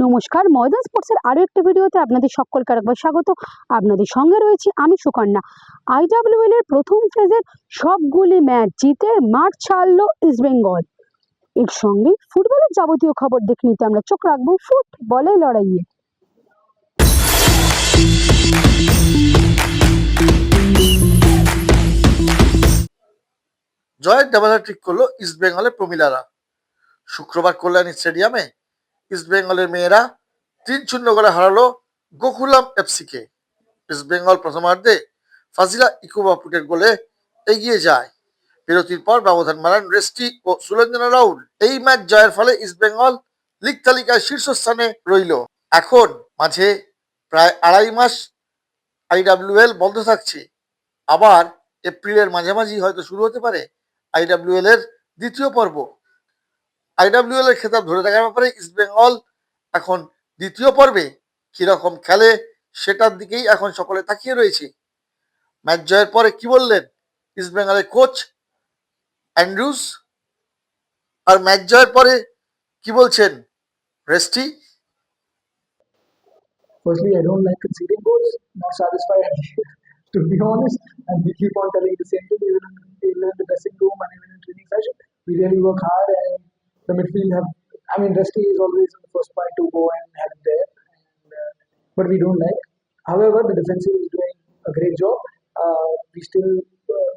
নমস্কার, ময়দান স্পোর্টসের আরও একটি ভিডিওতে আপনাদের সকলকে আরেকবার স্বাগত। আপনাদের সঙ্গে রয়েছি আমি সুকন্যা। IWL এর প্রথম ফেজের সবগুলি ম্যাচ জিতে মাঠ ছাড়ল ইস্টবেঙ্গল। এর সঙ্গে ফুটবলের যাবতীয় খবর দেখে নিতে আমরা চোখ রাখবো ফুটবলের লড়াইয়ে। জয়ের ডাবল ঠিক করলো ইস্টবেঙ্গলের প্রমিলারা। শুক্রবার কল্যাণী স্টেডিয়ামে ইস্টবেঙ্গলের মেয়েরা 3-0 গোলে হারালো গোকুলাম এফসিকে। ইস্টবেঙ্গল প্রথমার্ধে ফাজিলা ইকুবাপুটের গোলে এগিয়ে যায়। বিরতির পর ব্যবধান বাড়ান রেস্টি ও সুলেঞ্জনা রাউল। এই ম্যাচ জয়ের ফলে ইস্টবেঙ্গল লিগ তালিকায় শীর্ষস্থানে রইল। এখন মাঝে প্রায় 2.5 মাস IWL বন্ধ থাকছে। আবার এপ্রিলের মাঝামাঝি হয়তো শুরু হতে পারে IWL এর দ্বিতীয় পর্ব। IWL এর খেতাব ধরে রাখার ব্যাপারে ইস্টবেঙ্গল এখন দ্বিতীয় পর্বে কিরকম খেলে সেটার দিকেই এখন সকলে তাকিয়ে রয়েছে। ম্যাচ জয়ের পরে কি বললেন ইস্টবেঙ্গলের কোচ অ্যান্ড্রুজ, আর ম্যাচ জয়ের পরে কি বলছেন রেস্টি? Firstly, I don't like conceding goals, not satisfied, to be honest, and we keep on telling the same thing even in the dressing room and even in training session. We really work hard, and the midfield Rusty is always the first point to go and help there, but we don't like. However, the defensive is doing a great job.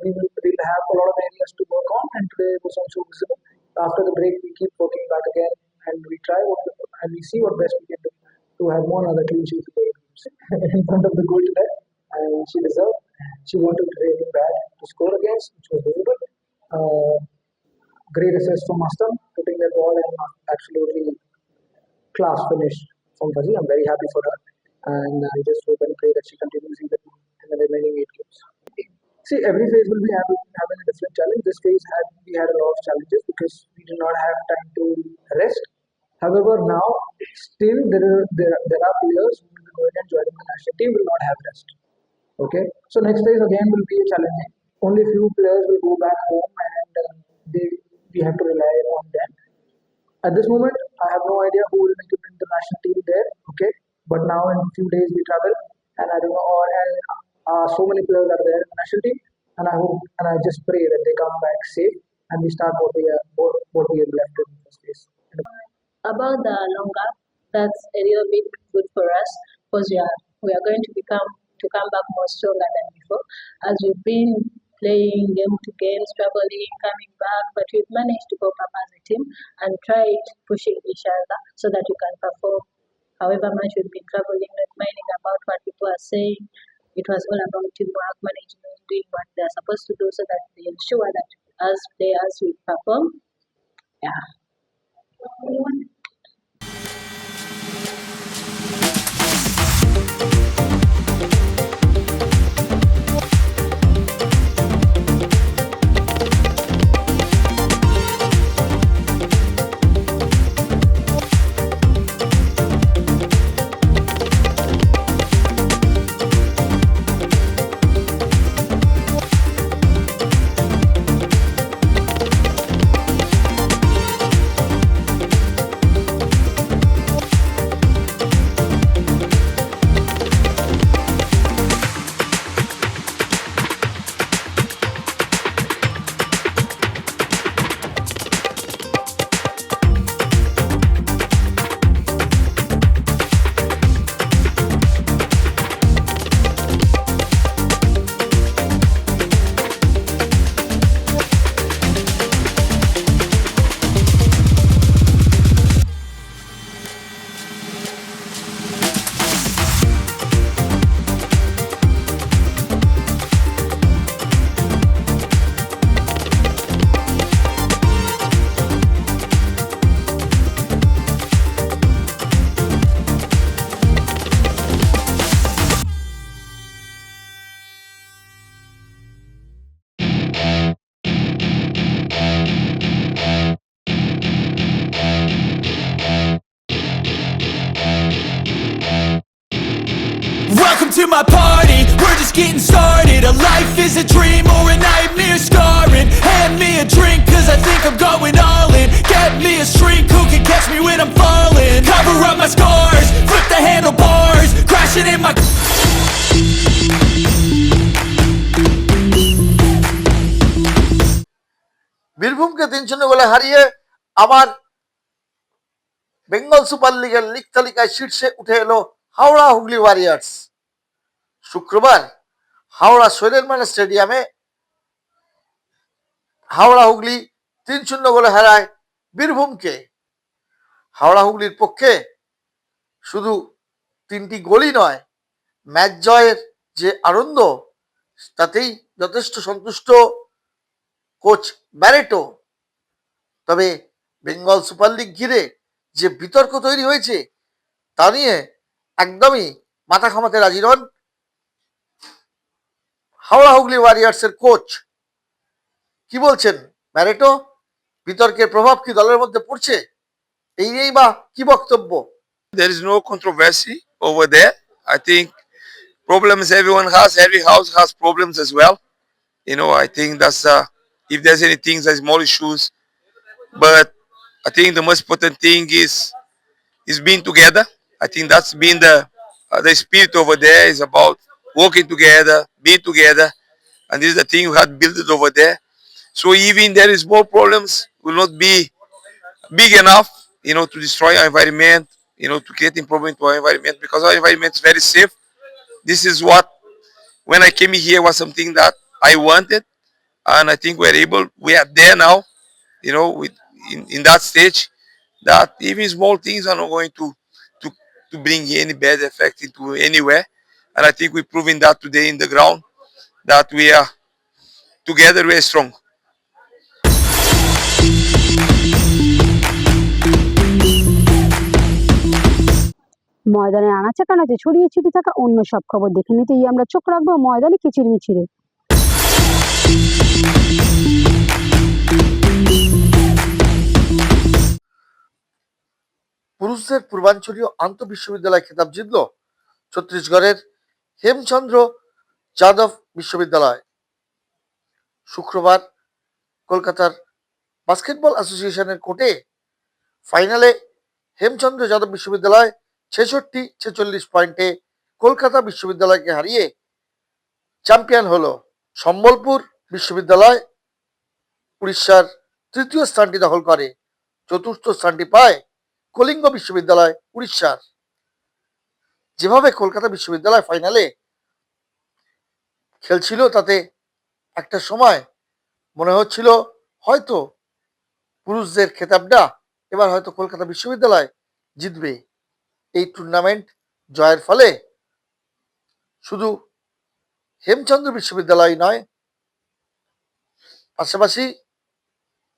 We'll have a lot of areas to work on, and today was also visible. After the break, we keep working back again, and we try and we see what best we can do to have more other clean sheets in front of the goal today, and she deserved. She wanted really bad to score against, which was visible. Great assist from Astam, putting that ball in absolutely class finish from Fuzzy. I'm very happy for her, and I just hope and pray that she continues even in the remaining 8 games. See, every phase will be having a different challenge. This phase we had a lot of challenges because we did not have time to rest. However, now still there are players who will be going and joining the national team will not have rest. Okay, so next phase again will be a challenging. Only few players will go back home, and we have to rely on them. At this moment, I have no idea who will make it in the national team there. Okay, but now in a few days we travel, and I don't know, so many players are there in the national team, and I hope and I just pray that they come back safe and we start what we have left in this phase. About the long gap, that's a little bit good for us because we are going to come back more stronger than before, as we've been playing game to game, struggling, coming back, but we've managed to cope up as a team and tried pushing each other so that we can perform. However much we've been traveling, not minding about what people are saying. It was all about teamwork, management, doing what they're supposed to do so that they ensure that as players we perform. Yeah. Welcome to my party, we're just getting started. A life is a dream or a nightmare scarring. Hand me a drink cause I think I'm going all in. Get me a shrink who can catch me when I'm falling. cover up my scars, flip the handlebars, crashing in my বীরভূমকে 3-0 গোলে হারিয়ে আবার Bengal super লিগের league তালিকায় শীর্ষে উঠে এলো Howrah Hooghly warriors. শুক্রবার হাওড়া সোরেনমার্গ স্টেডিয়ামে হাওড়া হুগলি 3-0 গোলে হারায় বীরভূমকে। হাওড়া হুগলির পক্ষে শুধু 3টি গোলই নয়, ম্যাচ জয়ের যে আনন্দ তাতেই যথেষ্ট সন্তুষ্ট কোচ ব্যারেটো। তবে বেঙ্গল সুপার লিগ ঘিরে যে বিতর্ক তৈরি হয়েছে তা নিয়ে একদমই মাথা ঘামাতে রাজি নন হাওড়া হুগলি ওয়ারিয়ার্সের কোচ। কি বলছেন ব্যারেটো? বিতর্কের প্রভাব কি দলের মধ্যে পড়ছে? এই নিয়েই বা কি বক্তব্য? There is no controversy over there. I think problems everyone has, every house has problems as well. You know, I think that's if there's any things, there's small issues, but I think the most important thing is being together. I think that's been the spirit over there is about working together, being together, and this is the thing we had built it over there. So even there is more problems, will not be big enough, you know, to destroy our environment, you know, to create improvement to our environment, because our environment is very safe. This is what, when I came here, was something that I wanted, and I think we are there now, you know, in that stage, that even small things are not going to bring any bad effect into anywhere. And I think we're proving that today in the ground, that we are together, we are strong. ময়দানের আনাচে কানাচে ছড়িয়ে ছিটিয়ে থাকা অন্য সব খবর দেখে নিতেই আমরা চোখ রাখবো ময়দানে কিচিরমিচিরে। পুরুষদের পূর্বাঞ্চলীয় আন্তঃবিশ্ববিদ্যালয় খেতাব জিতল ছত্তিশগড়ের হেমচন্দ্র যাদব বিশ্ববিদ্যালয়। শুক্রবার কলকাতার বাস্কেটবল অ্যাসোসিয়েশনের কোর্টে ফাইনালে হেমচন্দ্র যাদব বিশ্ববিদ্যালয় 66-46 পয়েন্টে কলকাতা বিশ্ববিদ্যালয়কে হারিয়ে চ্যাম্পিয়ন হলো। সম্বলপুর বিশ্ববিদ্যালয় উড়িষ্যার 3য় স্থানটি দখল করে। 4র্থ স্থানটি পায় কলিঙ্গ বিশ্ববিদ্যালয় উড়িষ্যার। যেভাবে কলকাতা বিশ্ববিদ্যালয় ফাইনালে খেলছিল তাতে একটা সময় মনে হচ্ছিল হয়তো পুরুষদের খেতাবটা এবার হয়তো কলকাতা বিশ্ববিদ্যালয় জিতবে। এই টুর্নামেন্ট জয়ের ফলে শুধু হেমচন্দ্র বিশ্ববিদ্যালয় নয়, পাশাপাশি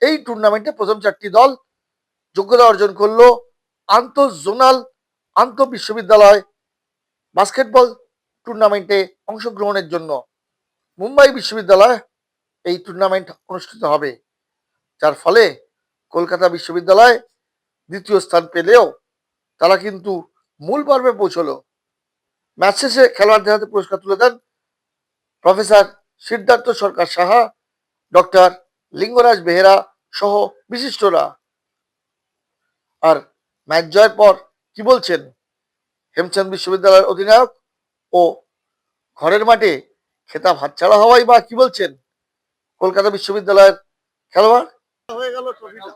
এই টুর্নামেন্টে প্রথম 4টি দল যোগ্যতা অর্জন করলো আন্তঃজোনাল আন্তঃবিশ্ববিদ্যালয় বাস্কেটবল টুর্নামেন্টে অংশগ্রহণের জন্য। মুম্বাই বিশ্ববিদ্যালয় এই টুর্নামেন্ট অনুষ্ঠিত হবে, যার ফলে কলকাতা বিশ্ববিদ্যালয় 2য় স্থান পেলেও তারা কিন্তু মূল পর্বে পৌঁছলো। ম্যাচ শেষে খেলোয়াড়দের হাতে পুরস্কার তুলে দেন প্রফেসর সিদ্ধার্থ সরকার সাহা, ডক্টর লিঙ্গরাজ বেহেরা সহ বিশিষ্টরা। আর ম্যাচ জয়ের পর কি বলছেন হেমচন্দ বিশ্ববিদ্যালয়ের অধিনায়ক ও ঘরের মাঠে খেতাব হাতছাড়া হওয়াই বা কি বলছেন কলকাতা বিশ্ববিদ্যালয়ের খেলোয়াড়? হয়ে গেল ট্রফিটা,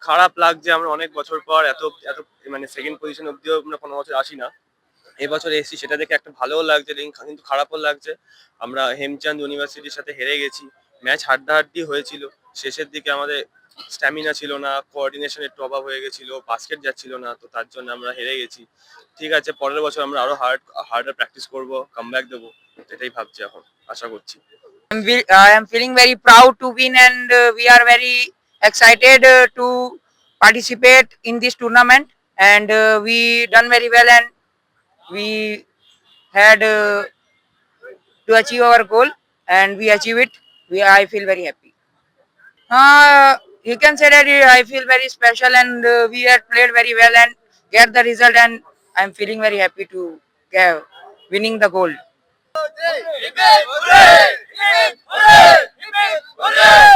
খারাপ লাগছে। আমরা অনেক বছর পর এত এত মানে সেকেন্ড পজিশন অব্দিও আমরা কোনো বছর আসি না, এবছর এসেছি, সেটা দেখে একটা ভালোও লাগছে কিন্তু খারাপও লাগছে। আমরা হেমচাঁদ ইউনিভার্সিটির সাথে হেরে গেছি। ম্যাচ হাড্ডাহাড্ডি হয়েছিল, শেষের দিকে আমাদের স্ট্যামিনা ছিল না, কোঅর্ডিনেশন একটু অভাব হয়ে গেছিল, বাস্কেট যাচ্ছিল না, তো তার জন্য আমরা হেরে গেছি। ঠিক আছে, পরের বছর আমরা আরো হার্ডার প্র্যাকটিস করবো, কামব্যাক দেবো, এটাই ভাবছি, এখন আশা করছি। I am feeling very proud to win, and we are very excited to participate in this tournament, and we done very well, and we had to achieve our goal, and we achieve it. I feel very happy. You can say that I feel very special, and we had played very well and get the result, and I'm feeling very happy to winning the gold. Hooray!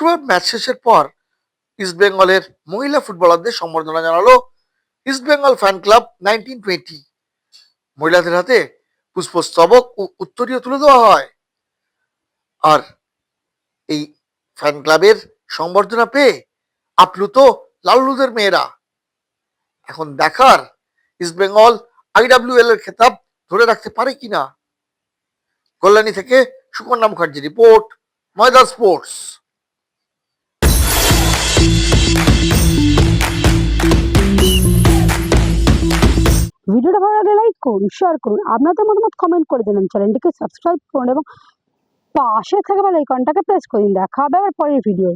শুক্রবার match শেষের পর ইস্টবেঙ্গলের মহিলা ফুটবলারদের সম্বর্ধনা জানালো East Bengal fan club 1920। মহিলাদের হাতে পুষ্পস্তবক ও উত্তরীয় তুলে দেওয়া হয়। আর এই ফ্যান ক্লাবের সম্বর্ধনা পেয়ে আপ্লুত লাল্লুদের মেয়েরা। এখন দেখার ইস্টবেঙ্গল IWL এর খেতাব ধরে রাখতে পারে কিনা। কল্যাণী থেকে সুকন্যা মুখার্জি রিপোর্ট, ময়দান স্পোর্টস। ভিডিওটা ভালো লাগলে লাইক করুন, শেয়ার করুন, আপনাদের মতামত কমেন্ট করে দিন, চ্যানেলটিকে সাবস্ক্রাইব করুন এবং পাশে থাকা বেল আইকনটাকে প্রেস করে দিন। দেখা হবে আবার পরের ভিডিও।